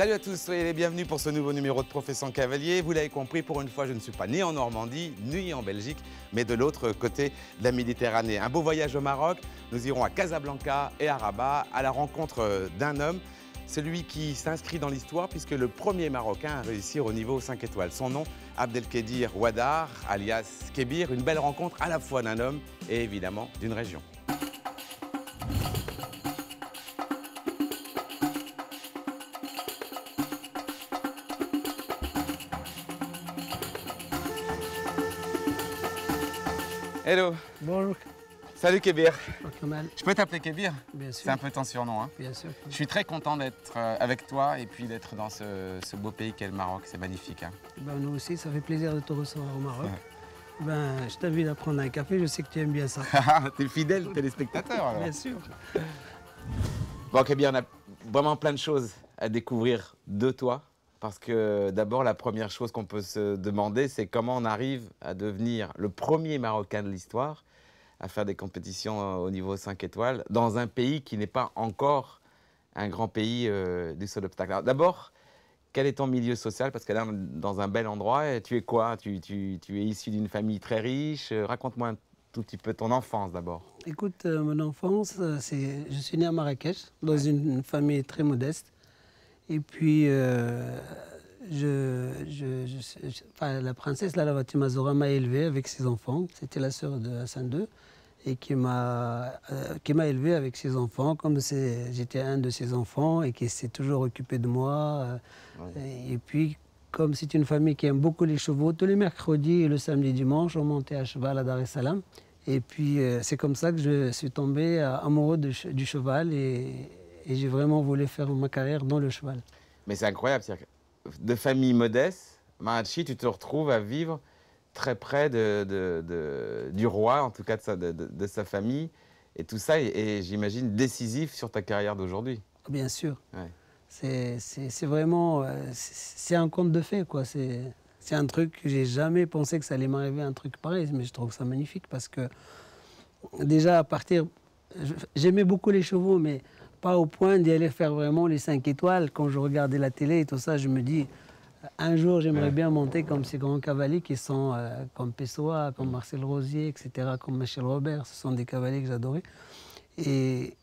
Salut à tous, soyez les bienvenus pour ce nouveau numéro de Profession Cavalier. Vous l'avez compris, pour une fois, je ne suis pas ni en Normandie, ni en Belgique, mais de l'autre côté de la Méditerranée. Un beau voyage au Maroc, nous irons à Casablanca et à Rabat, à la rencontre d'un homme, celui qui s'inscrit dans l'histoire puisque le premier Marocain à réussir au niveau 5 étoiles. Son nom, Abdelkadir Ouaddar, alias Kébir, une belle rencontre à la fois d'un homme et évidemment d'une région. Hello. Bonjour. Salut Kébir. Kamal. Je peux t'appeler Kébir? Bien sûr. C'est un peu ton surnom, hein? Bien sûr. Je suis très content d'être avec toi et puis d'être dans ce beau pays qu'est le Maroc. C'est magnifique, hein? Ben, nous aussi, ça fait plaisir de te recevoir au Maroc. Ouais. Ben, je t'invite à prendre un café, je sais que tu aimes bien ça. T'es fidèle téléspectateur alors. Bien sûr. Bon Kébir, on a vraiment plein de choses à découvrir de toi. Parce que d'abord, la première chose qu'on peut se demander, c'est comment on arrive à devenir le premier Marocain de l'histoire à faire des compétitions au niveau 5 étoiles dans un pays qui n'est pas encore un grand pays du saut d'obstacle. D'abord, quel est ton milieu social? Parce que là, on est dans un bel endroit. Et tu es quoi? Tu es issu d'une famille très riche. Raconte-moi un tout petit peu ton enfance d'abord. Écoute, mon enfance, je suis né à Marrakech, dans une famille très modeste. Et puis, la princesse Fatima Zora m'a élevé avec ses enfants. C'était la sœur de Hassan II et qui m'a élevé avec ses enfants comme j'étais un de ses enfants et qui s'est toujours occupé de moi. Et puis, comme c'est une famille qui aime beaucoup les chevaux, tous les mercredis et le samedi dimanche, on montait à cheval à Dar es Salaam. Et puis, c'est comme ça que je suis tombé amoureux du cheval et j'ai vraiment voulu faire ma carrière dans le cheval. Mais c'est incroyable, c'est-à-dire que de famille modeste, Mahachi, tu te retrouves à vivre très près du roi, en tout cas de sa famille, et tout ça est j'imagine, décisif sur ta carrière d'aujourd'hui. Bien sûr. Ouais. C'est vraiment... c'est un conte de fées, quoi. C'est un truc que j'ai jamais pensé que ça allait m'arriver, un truc pareil, mais je trouve ça magnifique parce que déjà à partir... J'aimais beaucoup les chevaux, mais pas au point d'y aller faire vraiment les 5 étoiles. Quand je regardais la télé et tout ça, je me dis, un jour, j'aimerais bien monter comme ces grands cavaliers qui sont comme Pessoa, comme Marcel Rosier, etc., comme Michel Robert. Ce sont des cavaliers que j'adorais. Et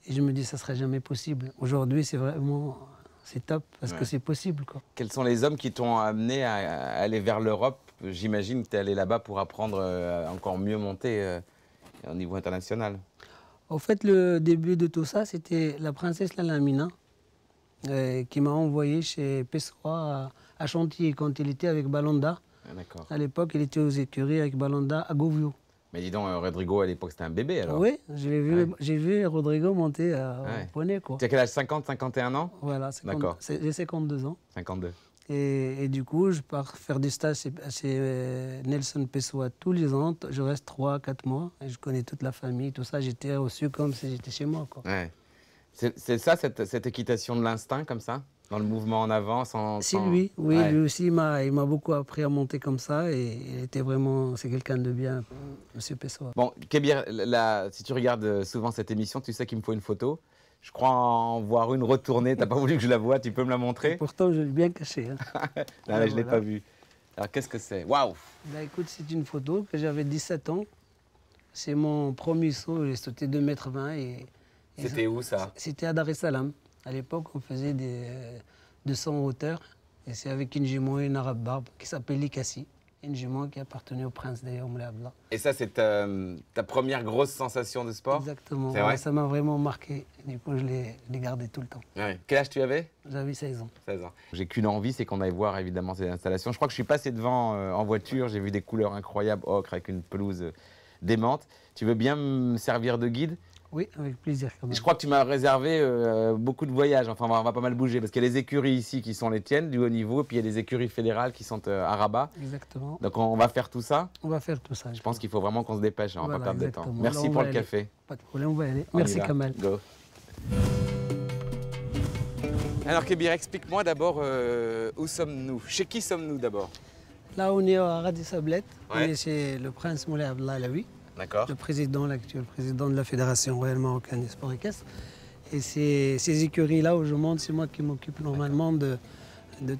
je me dis, ça ne serait jamais possible. Aujourd'hui, c'est vraiment... C'est top, parce que c'est possible, quoi. Quels sont les hommes qui t'ont amené à aller vers l'Europe? J'imagine que tu es allé là-bas pour apprendre à encore mieux monter au niveau international. En fait, le début de tout ça, c'était la princesse Lalamina qui m'a envoyé chez Pessoa à Chantilly quand il était avec Balanda. Ah, d'accord. À l'époque, il était aux écuries avec Balanda à Govio. Mais dis donc, Rodrigo, à l'époque, c'était un bébé alors? Oui, j'ai vu Rodrigo monter au poney, quoi. Tu as quel âge? 50, 51 ans? Voilà, j'ai 52 ans. 52. Et du coup, je pars faire du stage chez Nelson Pessoa tous les ans. Je reste 3-4 mois et je connais toute la famille, tout ça. J'étais reçu comme si j'étais chez moi, quoi. Ouais. C'est ça, cette équitation de l'instinct, comme ça? Dans le mouvement en avant, C'est lui, oui, lui aussi, il m'a beaucoup appris à monter comme ça et il était vraiment, c'est quelqu'un de bien, Monsieur Pessoa. Bon, Kébir, si tu regardes souvent cette émission, tu sais qu'il me faut une photo. Je crois en voir une retournée, t'as pas voulu que je la voie, tu peux me la montrer? Et pourtant, je l'ai bien caché. Hein. Non, mais je ne l'ai pas vue. Alors, qu'est-ce que c'est? Waouh! Bah, écoute, c'est une photo que j'avais 17 ans. C'est mon premier saut, j'ai sauté 2,20 m. C'était où ça? C'était à Dar es Salaam. À l'époque, on faisait des 200 en hauteur. Et c'est avec une jument et une arabe barbe qui s'appelle Likassi. Une jument qui appartenait au prince d'ailleurs, Moulay Abdallah. Et ça, c'est ta première grosse sensation de sport? Exactement. C'est vrai? Ça m'a vraiment marqué. Du coup, je l'ai gardé tout le temps. Ouais. Quel âge tu avais? J'avais 16 ans. 16 ans. J'ai qu'une envie, c'est qu'on aille voir évidemment ces installations. Je crois que je suis passé devant en voiture, j'ai vu des couleurs incroyables, ocre avec une pelouse démente. Tu veux bien me servir de guide? Oui, avec plaisir. Quand même. Je crois que tu m'as réservé beaucoup de voyages. Enfin, on va pas mal bouger parce qu'il y a les écuries ici qui sont les tiennes, du haut niveau, et puis il y a les écuries fédérales qui sont à Rabat. Exactement. Donc on va faire tout ça. On va faire tout ça. Je pense qu'il faut vraiment qu'on se dépêche, on va pas perdre de temps. Merci alors, pour le café. Pas de problème, on va y aller. Merci Kamal. Go. Alors Kébir, explique-moi d'abord où sommes-nous? Chez qui sommes-nous d'abord? Là, on est à Radi Sablet. Ouais. On est chez le prince Moulay Abdallah Alaoui. D'accord. Le président, l'actuel président de la Fédération royale marocaine des sports équestres. Et ces écuries-là où je monte, c'est moi qui m'occupe normalement de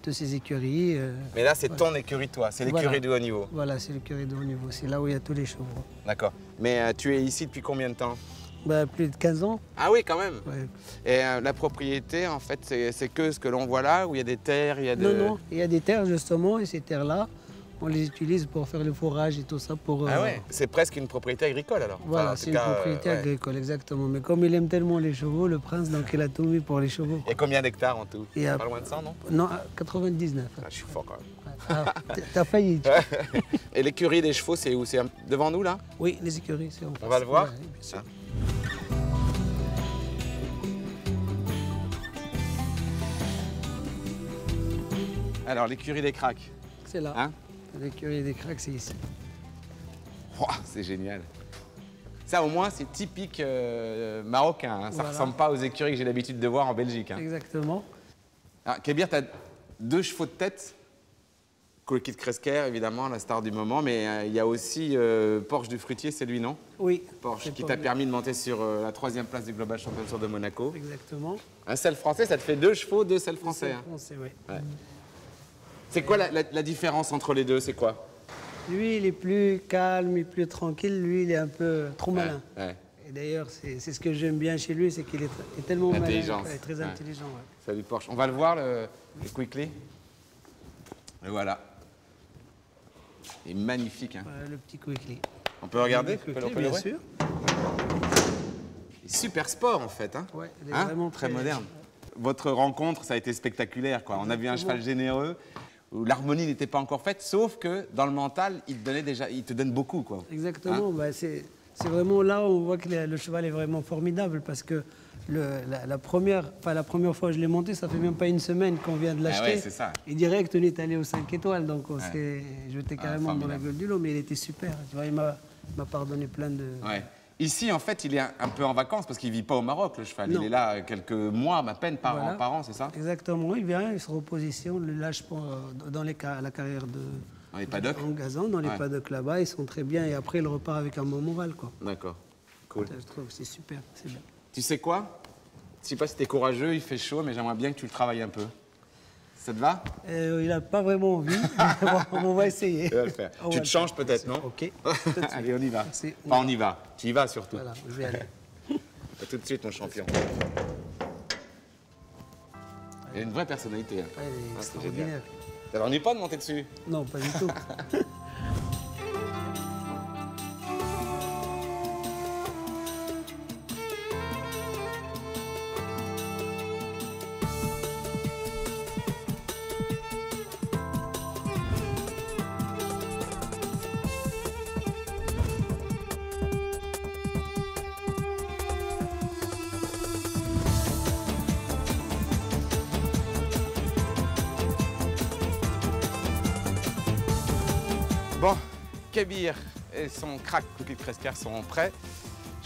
toutes ces écuries. Mais là, c'est ton écurie, toi. C'est l'écurie Voilà. de haut niveau. Voilà, c'est l'écurie de haut niveau. C'est là où il y a tous les chevaux. D'accord. Mais tu es ici depuis combien de temps? Bah, plus de 15 ans. Ah oui, quand même. Ouais. Et la propriété, en fait, c'est que ce que l'on voit là, où il y a des terres, il y a de... Non, il y a des terres justement, et ces terres-là, on les utilise pour faire le fourrage et tout ça. Ah ouais, c'est presque une propriété agricole alors. Voilà, Enfin, en c'est tout une cas, propriété ouais. agricole, exactement. Mais comme il aime tellement les chevaux, le prince, donc il a tout mis pour les chevaux. Il y a combien d'hectares en tout? Il y a- Pas loin de 100, non? Non, 99. Ah, je suis fort quand même. Ah, t'as failli. tu vois. Et l'écurie des chevaux, c'est où? C'est devant nous là? Oui, les écuries, c'est en On face. va le voir? Ouais, bien sûr. Ah. Alors, l'écurie des cracks. C'est là. Hein? L'écurie des cracks, c'est ici. Oh, c'est génial. Ça, au moins, c'est typique marocain. Hein. Ça ne Voilà. ressemble pas aux écuries que j'ai l'habitude de voir en Belgique. Hein. Exactement. Alors, Kébir, tu as 2 chevaux de tête. Coolkid Kresker, évidemment, la star du moment. Mais il y a aussi Porsche du Fruitier, c'est lui, non? Oui. Porsche, c'est qui pas t'a lui. permis de monter sur la 3e place du Global Championship de Monaco. Exactement. Un sel français, ça te fait 2 chevaux, 2 sels français. Hein. Français, oui. Ouais. C'est quoi la différence entre les deux? C'est quoi? Lui, il est plus calme, il est plus tranquille. Lui, il est un peu trop malin. Ouais. Et d'ailleurs, c'est ce que j'aime bien chez lui, c'est qu'il est, est tellement malin. L'intelligence. Ouais, très Ouais. intelligent. Ouais. Salut Porsche. On va le voir, le Quickly. Et voilà. Il est magnifique. Hein. Voilà, le petit Quickly. On peut regarder? Le Quickly, On peut le bien voir. sûr. Il est super sport en fait. Hein. Ouais, il est Hein, vraiment très moderne. Votre rencontre, ça a été spectaculaire. Quoi. On a vu un cheval généreux où l'harmonie n'était pas encore faite, sauf que dans le mental, il te, donnait déjà, il te donne beaucoup. Quoi. Exactement. Bah, c'est vraiment là où on voit que le cheval est vraiment formidable parce que la première fois que je l'ai monté, ça fait même pas une semaine qu'on vient de l'acheter. ouais, c'est ça. Et direct, on est allé aux 5 étoiles. Donc, on s'est jeté carrément dans la formidable. gueule du lot. Mais il était super. Tu vois, il m'a pardonné plein de... Ouais. Ici, en fait, il est un peu en vacances parce qu'il ne vit pas au Maroc, le cheval. Non. Il est là quelques mois, à peine par Voilà. an, c'est ça? Exactement. Il vient, il se repositionne, on le lâche dans la carrière Dans les paddocks? en gazon, dans les Ouais. paddocks là-bas. Ils sont très bien. Et après, il repart avec un bon moral, quoi. D'accord. Cool. Je trouve que c'est super. C'est bien. Tu sais quoi? Je sais pas si t'es courageux, il fait chaud, mais j'aimerais bien que tu le travailles un peu. Ça te va? Il n'a pas vraiment envie. On va essayer. Tu vas le faire. On Tu va te le changes faire. peut-être, non? Ok. Allez, on y va. Merci. Enfin, on y va. Tu y vas surtout. Voilà, je vais aller. À tout de suite, mon champion. Il a une vraie personnalité. Hein. Ouais, il est Ah, c'est extraordinaire. génial. Ça t'ennuie pas de monter dessus? Non, pas du tout. Bon, Kébir et son crack Coolkid Kresker sont prêts.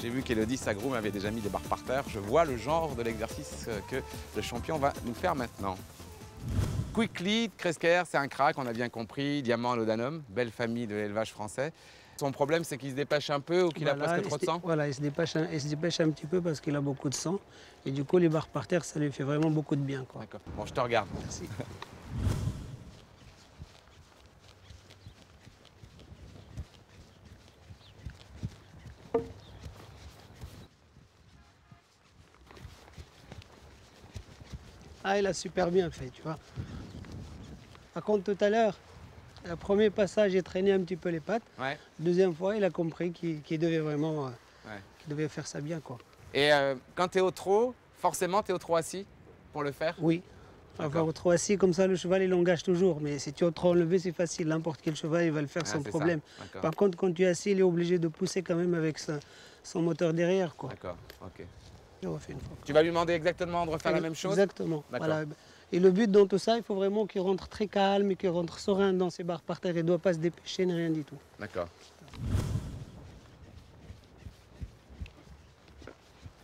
J'ai vu qu'Elodie Sagroum avait déjà mis des barres par terre. Je vois le genre de l'exercice que le champion va nous faire maintenant. Quickly, Kresker, c'est un crack, on a bien compris. Diamant Laudanum, belle famille de l'élevage français. Son problème, c'est qu'il se dépêche un peu ou qu'il a presque trop de sang? Voilà, il se dépêche un petit peu parce qu'il a beaucoup de sang. Et du coup, les barres par terre, ça lui fait vraiment beaucoup de bien, quoi. D'accord. Bon, je te regarde. Merci. Ah, il a super bien fait, tu vois. Par contre, tout à l'heure, le premier passage, il traîné un petit peu les pattes. Ouais. Deuxième fois, il a compris qu'il devait vraiment Ouais. qu'il devait faire ça bien, quoi. Et quand tu es au trot, forcément, tu es au trot assis pour le faire? Oui. D'accord. Enfin, trop assis, comme ça, le cheval, il engage toujours. Mais si tu es trop enlevé, c'est facile. N'importe quel cheval, il va le faire Ah, sans c'est ça. problème. D'accord. Par contre, quand tu es assis, il est obligé de pousser quand même avec son moteur derrière, quoi. D'accord, ok. On refait une fois. Tu vas lui demander exactement de refaire la même chose? Exactement. D'accord. Voilà. Et le but dans tout ça, il faut vraiment qu'il rentre très calme et qu'il rentre serein dans ses barres par terre. Il ne doit pas se dépêcher ni rien du tout. D'accord.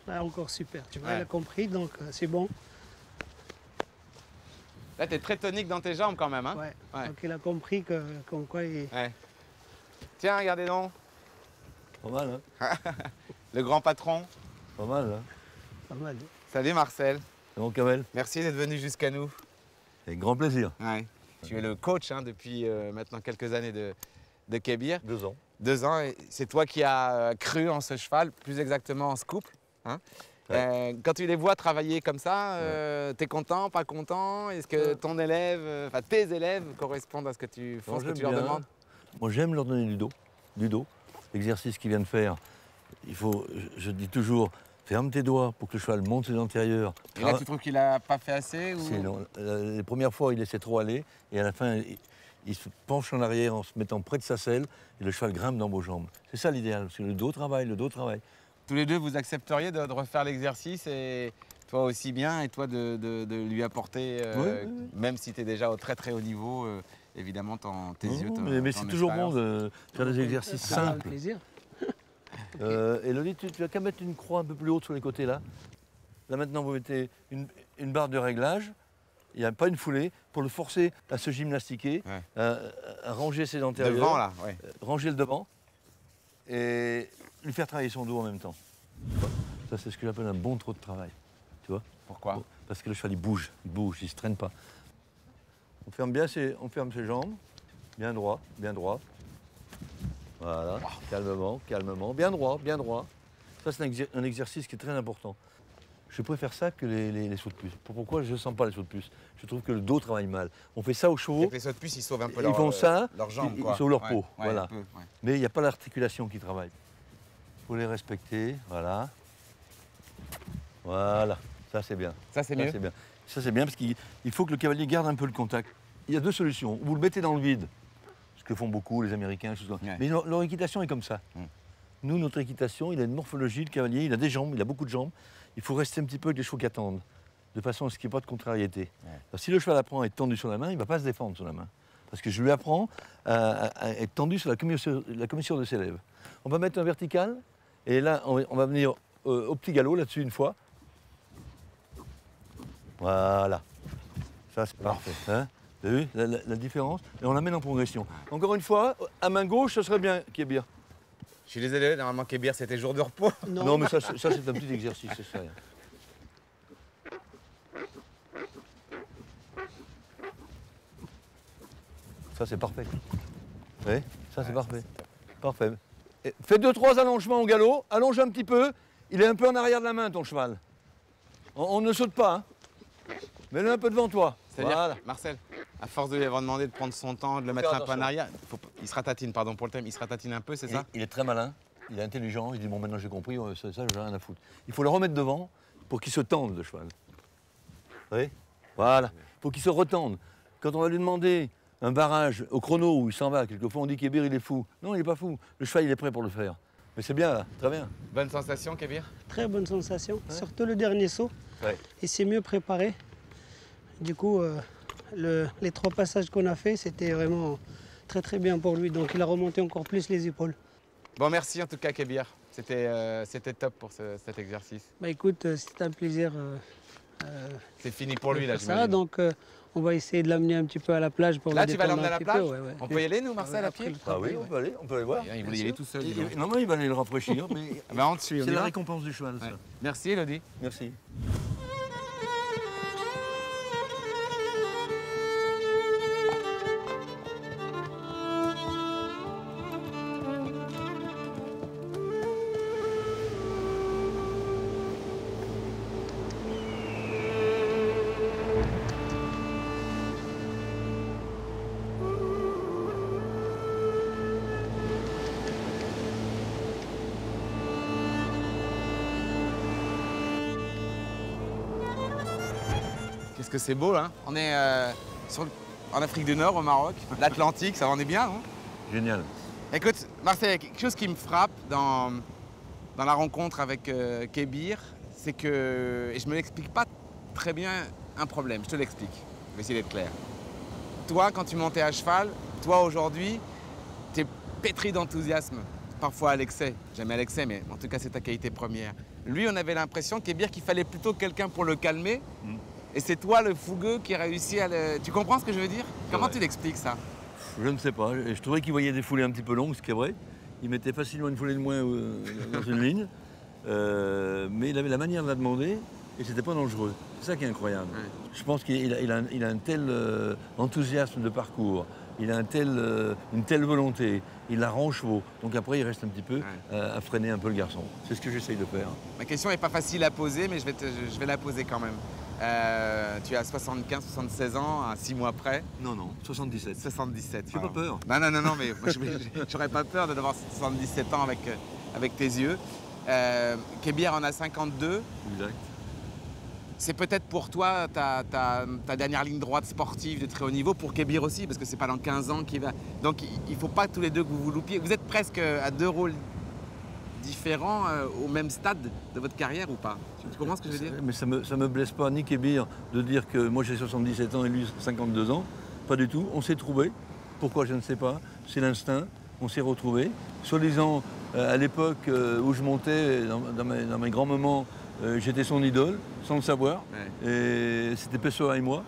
Là, encore super. Tu vois, Ouais. il a compris, donc c'est bon. Là, tu es très tonique dans tes jambes quand même, hein? Ouais. Ouais. Donc il a compris que, comme quoi il... Ouais. Tiens, regardez donc, Pas mal, hein? le grand patron. Pas mal, hein? Pas mal. Salut Marcel. Bon, Kamel, Merci d'être venu jusqu'à nous. avec grand plaisir. Ouais. Tu es le coach hein, depuis maintenant quelques années de Kébir. 2 ans. 2 ans. Et c'est toi qui as cru en ce cheval, plus exactement en ce couple. Hein. Quand tu les vois travailler comme ça, t'es content, pas content? Est-ce que ton élève, enfin tes élèves correspondent à ce que tu fais, ce que tu leur demandes? Moi, j'aime leur donner du dos. L'exercice qu'ils viennent faire, il faut, je dis toujours, ferme tes doigts pour que le cheval monte ses antérieurs. Et là, tu trouves qu'il n'a pas fait assez ou... Non. Les premières fois, il laissait trop aller. Et à la fin, il se penche en arrière en se mettant près de sa selle. Et le cheval grimpe dans vos jambes. C'est ça l'idéal, parce que le dos travaille. Tous les deux, vous accepteriez de refaire l'exercice et toi aussi bien, et toi de lui apporter, Oui. même si tu es déjà au très très haut niveau, évidemment, tes yeux. Mais c'est toujours bon de faire des exercices Ça fera simples. plaisir. Elodie, tu as qu'à mettre une croix un peu plus haute sur les côtés là. Là maintenant, vous mettez une barre de réglage. Il n'y a pas une foulée pour le forcer à se gymnastiquer, à ranger ses antérieurs, Devant là, ouais. ranger le devant et lui faire travailler son dos en même temps. Ça, c'est ce que j'appelle un bon trot de travail. Tu vois? Pourquoi? Parce que le cheval, il bouge, il se traîne pas. On ferme ses jambes, bien droit. Voilà, calmement, bien droit. Ça, c'est un exercice qui est très important. Je préfère ça que les sauts de puce. Pourquoi je ne sens pas les sauts de puce? Je trouve que le dos travaille mal. On fait ça aux chevaux. Les sauts de puce, ils sauvent un peu Ils font ça, leurs jambes. ils sauvent leur peau. Ouais, Voilà. un peu, ouais. Mais il n'y a pas l'articulation qui travaille. Il faut les respecter. Voilà. Ça, c'est bien. Ça, c'est mieux. Ça, c'est bien parce qu'il faut que le cavalier garde un peu le contact. Il y a 2 solutions. Vous le mettez dans le vide, ce que font beaucoup les Américains. Ouais. Mais leur équitation est comme ça. Nous, notre équitation, il a une morphologie, le cavalier, il a des jambes, il a beaucoup de jambes. Il faut rester un petit peu avec les chevaux qui attendent, de façon à ce qu'il n'y ait pas de contrariété. Alors, si le cheval apprend à être tendu sur la main, il ne va pas se défendre sur la main. Parce que je lui apprends à être tendu sur la commissure de ses lèvres. On va mettre un vertical, et là, on va venir au petit galop, là-dessus, une fois. Voilà. Ça, c'est parfait. Hein? Vous avez vu la différence? Et on l'amène en progression. Encore une fois, à main gauche, ce serait bien, Kébir. Je suis désolé, normalement, Kébir, c'était jour de repos. Non, mais ça c'est un petit exercice, c'est ça. Ça, c'est parfait. Oui, ça, c'est parfait. Parfait. Et fais 2-3 allongements au galop. Allonge un petit peu. Il est un peu en arrière de la main, ton cheval. On ne saute pas. Hein. Mets-le un peu devant toi. C'est-à-dire, Voilà. Marcel, à force de lui avoir demandé de prendre son temps, de le mettre un peu en arrière, il se ratatine, pardon pour le thème, il se ratatine un peu, c'est ça? Il est très malin, il est intelligent, il dit bon maintenant j'ai compris, ça j'ai rien à foutre. Il faut le remettre devant pour qu'il se tende le cheval. Vous voyez? Voilà, faut qu'il se retende. Quand on va lui demander un barrage au chrono où il s'en va, quelquefois on dit Kébir il est fou. Non, il n'est pas fou, le cheval il est prêt pour le faire. Mais c'est bien là, très bien. Bonne sensation, Kébir? Très bonne sensation, surtout le dernier saut. Ouais. Il s'est mieux préparé. Du coup, les 3 passages qu'on a fait, c'était vraiment très très bien pour lui. Donc il a remonté encore plus les épaules. Bon, merci en tout cas, Kébir. C'était top pour cet exercice. Bah écoute, c'était un plaisir. C'est fini pour lui, là, de faire ça. j'imagine. Donc on va essayer de l'amener un petit peu à la plage pour Là, le tu vas détendre l'emmener à un la petit plage? peu, ouais. On peut y aller, nous, Marcel, à Après pied? le Ah oui, travail, on peut aller voir. Il voulait y aller tout seul. dis donc. Normalement il va aller le rafraîchir, mais Ah bah, on te suit, on c'est y la va. récompense du cheval ça. Ouais. Merci, Elodie. Merci. Qu'est-ce que c'est beau, là. On est en Afrique du Nord, au Maroc. L'Atlantique, ça en est bien, non? Génial. Écoute, Marcel, il y a quelque chose qui me frappe dans la rencontre avec Kébir, c'est que, et je me l'explique pas très bien un problème, je te l'explique, je vais essayer d'être clair. Toi, quand tu montais à cheval, toi aujourd'hui, tu es pétri d'enthousiasme, parfois à l'excès, jamais à l'excès, mais en tout cas c'est ta qualité première. Lui, on avait l'impression, Kébir, qu'il fallait plutôt quelqu'un pour le calmer, et c'est toi le fougueux qui réussit à le... Tu comprends ce que je veux dire? Comment tu l'expliques ça? Je ne sais pas. Je trouvais qu'il voyait des foulées un petit peu longues, ce qui est vrai. Il mettait facilement une foulée de moins dans une ligne. Mais il avait la manière de la demander. et c'était pas dangereux. C'est ça qui est incroyable. Ouais. Je pense qu'il a un tel enthousiasme de parcours, il a une telle volonté, il la rend aux chevaux. Donc après, il reste un petit peu à freiner un peu le garçon. C'est ce que j'essaye de faire. Ma question n'est pas facile à poser, mais je vais la poser quand même. Tu as 75, 76 ans, à 6 mois près. Non, 77. 77. J'ai pas peur. Non, mais moi, j'aurais pas peur d'avoir 77 ans avec tes yeux. Kébir en a 52. Exact. C'est peut-être pour toi ta dernière ligne droite sportive de très haut niveau, pour Kébir aussi, parce que c'est pas dans 15 ans qu'il va. Donc il faut pas tous les deux que vous vous loupiez. Vous êtes presque à deux rôles différents au même stade de votre carrière ou pas? Tu comprends ce que je veux dire? Mais ça me blesse pas, ni Kébir, de dire que moi j'ai 77 ans et lui 52 ans. Pas du tout. On s'est trouvés. Pourquoi, je ne sais pas. C'est l'instinct. On s'est retrouvés. Soi-disant, à l'époque où je montais, dans mes grands moments, j'étais son idole, sans le savoir. Ouais. Et c'était Pessoa et moi.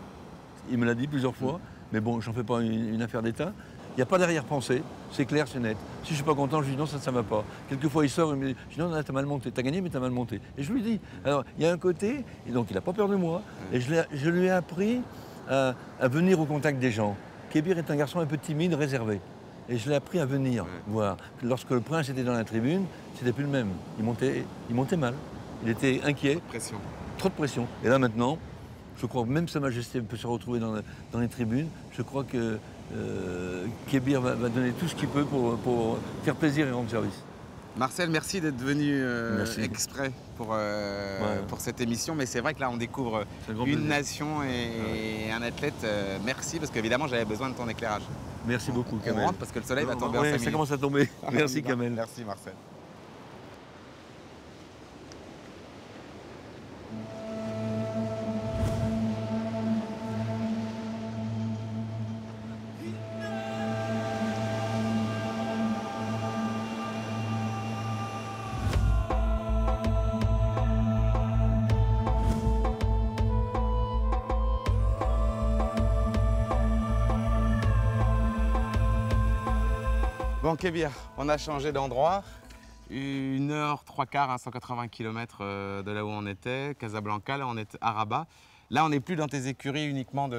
Il me l'a dit plusieurs fois. Mais bon, j'en fais pas une affaire d'État. Il n'y a pas d'arrière-pensée, c'est clair, c'est net. Si je ne suis pas content, je lui dis non, ça ne va pas. Quelquefois, il sort et me dit non, t'as mal monté, t'as gagné, mais t'as mal monté. Et je lui dis. Alors, il y a un côté, et donc il n'a pas peur de moi, et je lui ai appris à venir au contact des gens. Kébir est un garçon un peu timide, réservé. Et je l'ai appris à venir voir. Lorsque le prince était dans la tribune, c'était plus le même. Il montait mal. Il était inquiet. Pression. Trop de pression. Et là maintenant, je crois que même Sa Majesté peut se retrouver dans les tribunes. Je crois que Kébir va donner tout ce qu'il peut pour faire plaisir et rendre service. Marcel, merci d'être venu Merci. exprès pour cette émission. Mais c'est vrai que là, on découvre une nation et un athlète. Merci, parce qu'évidemment, j'avais besoin de ton éclairage. Merci beaucoup, On Kamel. rentre parce que le soleil va tomber en 5 Ouais, minutes. ça commence à tomber. Merci, Kamel. Merci, Marcel. Bon, Kébir, on a changé d'endroit. 1h, 3/4 à 180 km de là où on était, Casablanca. Là, on est à Rabat. Là, on n'est plus dans tes écuries uniquement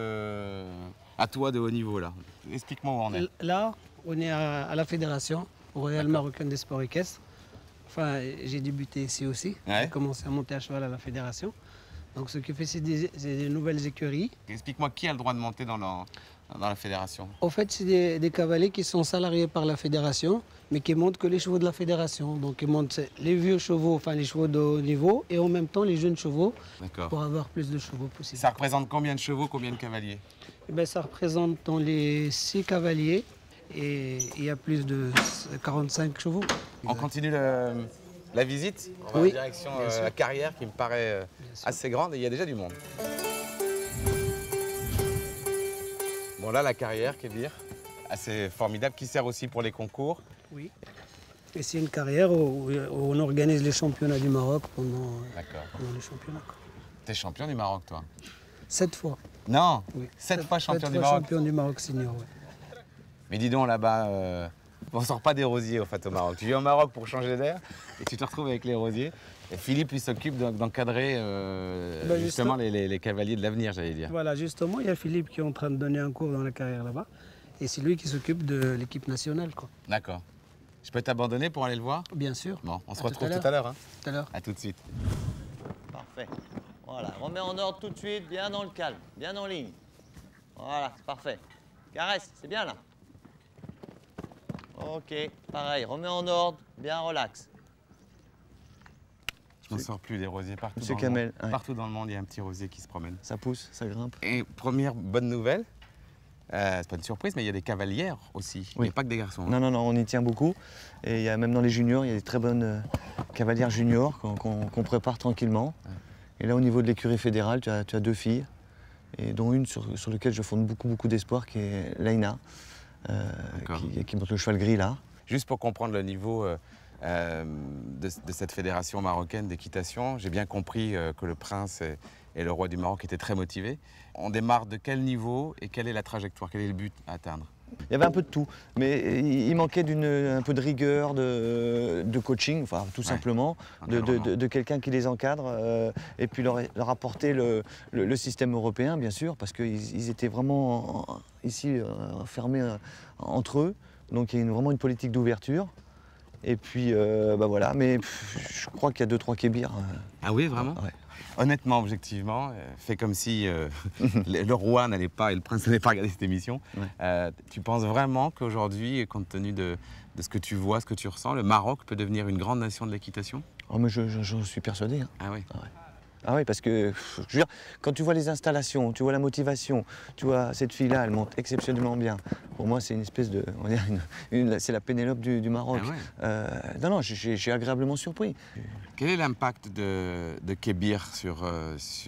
à toi de haut niveau. Là. Explique-moi où on est. Là, on est à la fédération, au Royal Marocain des sports équestres. Enfin, j'ai débuté ici aussi. Ouais. J'ai commencé à monter à cheval à la fédération. Donc, ce qui fait, c'est des nouvelles écuries. Explique-moi qui a le droit de monter dans la fédération. En fait, c'est des cavaliers qui sont salariés par la fédération, mais qui montent que les chevaux de la fédération. Donc, ils montent les vieux chevaux, enfin les chevaux de haut niveau, et en même temps les jeunes chevaux, D'accord. pour avoir plus de chevaux possible. Ça représente combien de chevaux, combien de cavaliers? Eh ben, ça représente dans les 6 cavaliers, et il y a plus de 45 chevaux. On continue la visite. On va Oui, en direction bien sûr. la carrière qui me paraît sûr. assez grande et il y a déjà du monde. Bon là, la carrière, Kébir, assez formidable, qui sert aussi pour les concours. Oui. Et c'est une carrière où on organise les championnats du Maroc pendant les championnats. T'es champion du Maroc, toi? 7 fois. Non, Oui. 7 fois champion 7 du fois Maroc. champion du Maroc senior, oui. Mais dis donc, là-bas, on sort pas des rosiers, au fait, au Maroc. Tu viens au Maroc pour changer d'air et tu te retrouves avec les rosiers. Et Philippe, il s'occupe d'encadrer justement les cavaliers de l'avenir, j'allais dire. Voilà, justement, il y a Philippe qui est en train de donner un cours dans la carrière là-bas. Et c'est lui qui s'occupe de l'équipe nationale, quoi. D'accord. Je peux t'abandonner pour aller le voir? Bien sûr. Bon, on se À retrouve tout à tout à l'heure. Hein. Tout à l'heure. À tout de suite. Parfait. Voilà, remets en ordre tout de suite, bien dans le calme, bien en ligne. Voilà, c'est parfait. Caresse, c'est bien là. Ok, pareil, remets en ordre, bien relax. Je m'en sors plus des rosiers partout. Monsieur dans le monde. Kamel, ouais. Partout dans le monde, il y a un petit rosier qui se promène. Ça pousse, ça grimpe. Et première bonne nouvelle, c'est pas une surprise, mais il y a des cavalières aussi. Il n'y a pas que des garçons. hein. Non, on y tient beaucoup. Et il y a même dans les juniors, il y a des très bonnes cavalières juniors qu'on prépare tranquillement. Ouais. Et là, au niveau de l'écurie fédérale, tu as 2 filles, et dont une sur laquelle je fonde beaucoup d'espoir, qui est Laina, qui monte le cheval gris là. Juste pour comprendre le niveau de cette fédération marocaine d'équitation, j'ai bien compris que le prince et le roi du Maroc étaient très motivés. On démarre de quel niveau et quelle est la trajectoire? Quel est le but à atteindre? Il y avait un peu de tout, mais il manquait un peu de rigueur, de coaching, enfin tout simplement, de quelqu'un qui les encadre et puis leur apporter le système européen, bien sûr, parce qu'ils étaient vraiment ici fermés entre eux, donc il y a vraiment une politique d'ouverture. Et puis bah voilà, mais je crois qu'il y a 2-3 kébirs. Ah oui, vraiment? Ouais. Honnêtement, objectivement, fais comme si le roi n'allait pas et le prince n'allait pas regarder cette émission. Ouais. Tu penses vraiment qu'aujourd'hui, compte tenu de ce que tu vois, ce que tu ressens, le Maroc peut devenir une grande nation de l'équitation? Oh mais je suis persuadé. Hein. Ah oui. Ah ouais. Ah oui, parce que je veux dire, quand tu vois les installations, tu vois la motivation, tu vois cette fille-là, elle monte exceptionnellement bien. Pour moi, c'est une espèce de, on va dire c'est la Pénélope du Maroc. Ah ouais. Non, j'ai agréablement surpris. Quel est l'impact de Kébir sur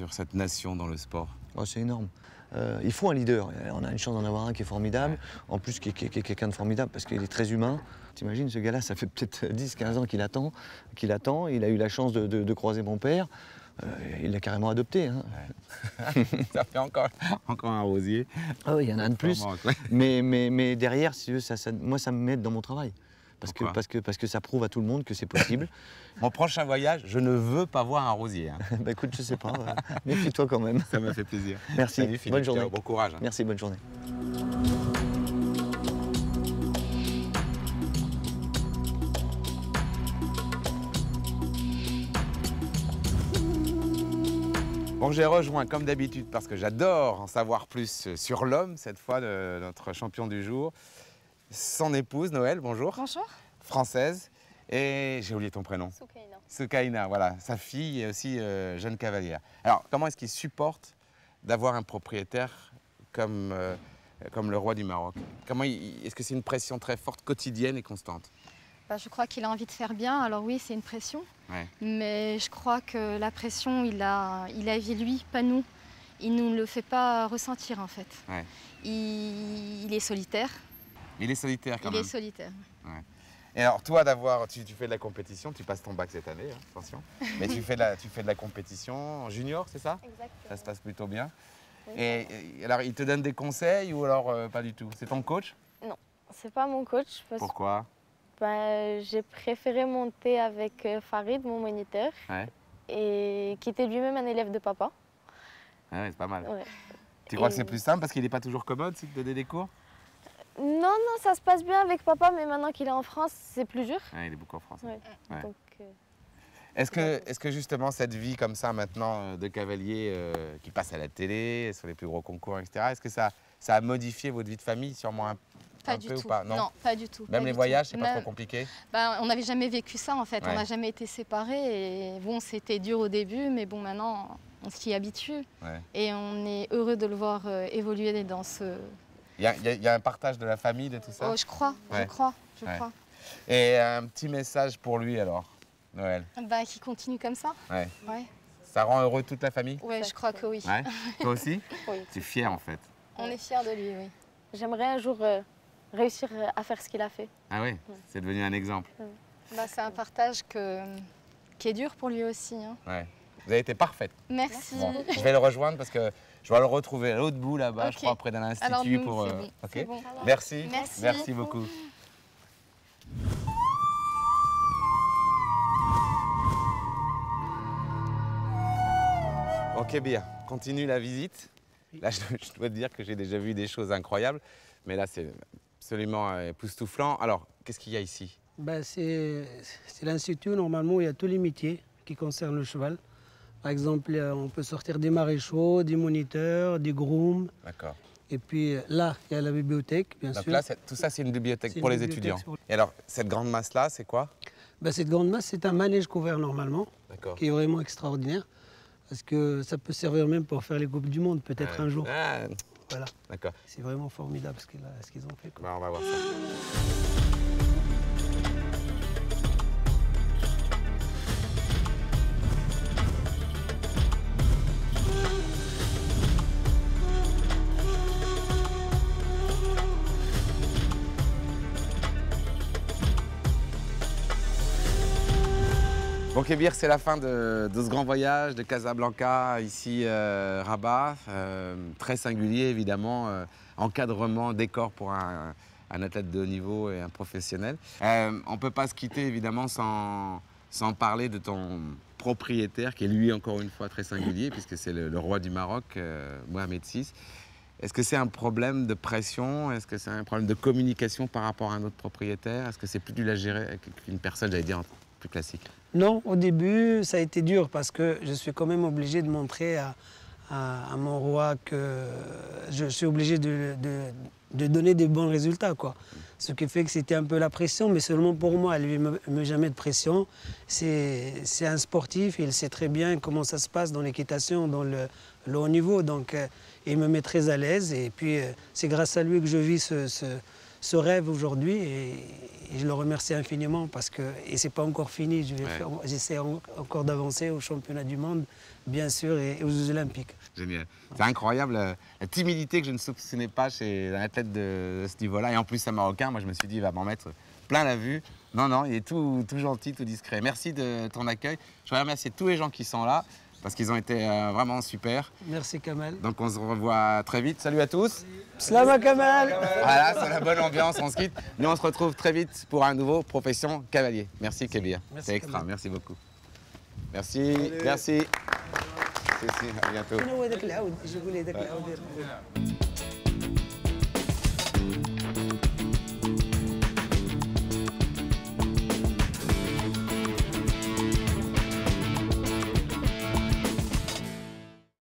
cette nation dans le sport? Oh, c'est énorme. Il faut un leader. On a une chance d'en avoir un qui est formidable, en plus qui est quelqu'un de formidable parce qu'il est très humain. T'imagines, ce gars-là, ça fait peut-être 10-15 ans qu'il attend. Il a eu la chance de croiser mon père. Il l'a carrément adopté. Hein. Ouais. Ça fait encore un rosier. Ah oui, il y en a un de plus. Mais derrière, si moi, ça me m'aide dans mon travail. Parce que ça prouve à tout le monde que c'est possible. Mon prochain voyage, je ne veux pas voir un rosier. Hein. Bah écoute, je sais pas. Méfie-toi quand même. Ça me fait plaisir. Merci. Salut, Philippe. Bonne journée. Ciao, bon courage. Hein. Merci, bonne journée. Bon, j'ai rejoint comme d'habitude parce que j'adore en savoir plus sur l'homme, cette fois de notre champion du jour. Son épouse, Noël, bonjour. Bonjour. Française. Et j'ai oublié ton prénom. Soukaina. Soukaina, voilà. Sa fille est aussi jeune cavalière. Alors, comment est-ce qu'il supporte d'avoir un propriétaire comme le roi du Maroc? Est-ce que c'est une pression très forte, quotidienne et constante? Bah, je crois qu'il a envie de faire bien, alors oui, c'est une pression. Ouais. Mais je crois que la pression, il a lui, pas nous. Il ne nous le fait pas ressentir en fait. Ouais. Il est solitaire. Il est solitaire quand même. Il est solitaire. Ouais. Et alors toi tu fais de la compétition, tu passes ton bac cette année, hein, attention. Mais tu fais de la compétition en junior, c'est ça? Exactement. Ça se passe plutôt bien. Oui. Et alors il te donne des conseils ou alors pas du tout? C'est ton coach? Non, c'est pas mon coach. Pourquoi? J'ai préféré monter avec Farid, mon moniteur, Ouais. et qui était lui-même un élève de papa. Ah ouais, c'est pas mal. Ouais. Tu crois que c'est plus simple parce qu'il n'est pas toujours commode si tu donnes des cours? Non, ça se passe bien avec papa, mais maintenant qu'il est en France, c'est plus dur. Ouais, il est beaucoup en France. Ouais. Ouais. Donc, Est-ce que justement cette vie comme ça maintenant de cavalier qui passe à la télé, sur les plus gros concours, etc., est-ce que ça a modifié votre vie de famille sûrement un Pas peu du tout. ou pas? Non, pas du tout. Même pas les du voyages, tout. c'est pas trop compliqué? On n'avait jamais vécu ça en fait. Ouais. On n'a jamais été séparés. Et bon, c'était dur au début, mais bon, maintenant, on s'y habitue. Ouais. Et on est heureux de le voir évoluer dans ce... Il y a un partage de la famille, de tout ça? Oh, je crois. Ouais. Je crois. Et un petit message pour lui alors, Noël? Bah, qu'il continue comme ça. Ouais. Ouais. Ça rend heureux toute la famille? Ouais, je crois que oui. Ouais. Toi aussi? oui. Tu es fier en fait? On est fiers de lui, oui. J'aimerais un jour réussir à faire ce qu'il a fait. Ah oui, c'est devenu un exemple. Bah, c'est un partage qui est dur pour lui aussi. Hein. Ouais. Vous avez été parfaite. Merci. Bon, je vais le rejoindre parce que je dois le retrouver à l'autre bout là-bas, Ok. je crois, près d'un Alors, institut nous, pour. c'est bon, Ok. c'est bon. Merci. Merci. beaucoup. Ok, bien. Continue la visite. Là, je dois te dire que j'ai déjà vu des choses incroyables, mais là, c'est absolument époustouflant. Alors, qu'est-ce qu'il y a ici? Ben, c'est l'institut, normalement, où il y a tous les métiers qui concernent le cheval. Par exemple, on peut sortir des maréchaux, des moniteurs, des grooms. D'accord. Et puis là, il y a la bibliothèque, bien Donc sûr. là, tout ça, c'est une bibliothèque C'est pour une les bibliothèque étudiants. sur- Et alors, cette grande masse-là, c'est quoi? Ben, cette grande masse, c'est un manège couvert normalement, D'accord. qui est vraiment extraordinaire. Parce que ça peut servir même pour faire les Coupes du Monde, peut-être un jour. Ah, Voilà. d'accord. C'est vraiment formidable ce qu'ils ont fait, quoi. Bah, on va voir ça. Bon Kébir, c'est la fin de ce grand voyage de Casablanca, ici Rabat, très singulier évidemment. encadrement, décor pour un athlète de haut niveau et un professionnel. On ne peut pas se quitter évidemment sans parler de ton propriétaire, qui est lui encore une fois très singulier, puisque c'est le roi du Maroc, Mohamed VI. Est-ce que c'est un problème de pression? Est-ce que c'est un problème de communication par rapport à un autre propriétaire? Est-ce que c'est plus dur à gérer qu'une personne, j'allais dire, plus classique? Non, au début, ça a été dur parce que je suis quand même obligé de montrer à mon roi que je suis obligé de donner des bons résultats, quoi. Ce qui fait que c'était un peu la pression, mais seulement pour moi. Lui, il ne met jamais de pression. C'est un sportif, il sait très bien comment ça se passe dans l'équitation, dans le haut niveau. Donc, il me met très à l'aise. Et puis, c'est grâce à lui que je vis ce rêve aujourd'hui. Et je le remercie infiniment parce que, et c'est pas encore fini, j'essaie encore d'avancer aux championnats du monde, bien sûr, et aux Jeux Olympiques. Génial. C'est incroyable la timidité que je ne soupçonnais pas chez un athlète de ce niveau-là. Et en plus, un Marocain, moi je me suis dit, il va m'en mettre plein la vue. Non, il est tout gentil, tout discret. Merci de ton accueil. Je voudrais remercier tous les gens qui sont là parce qu'ils ont été vraiment super. Merci Kamal. Donc on se revoit très vite. Salut à tous. Slama Kamal. Voilà, c'est la bonne ambiance, on se quitte. Nous on se retrouve très vite pour un nouveau Profession Cavalier. Merci Kébir. C'est extra, Kamal. Merci beaucoup. Merci, salut. Merci. À bientôt.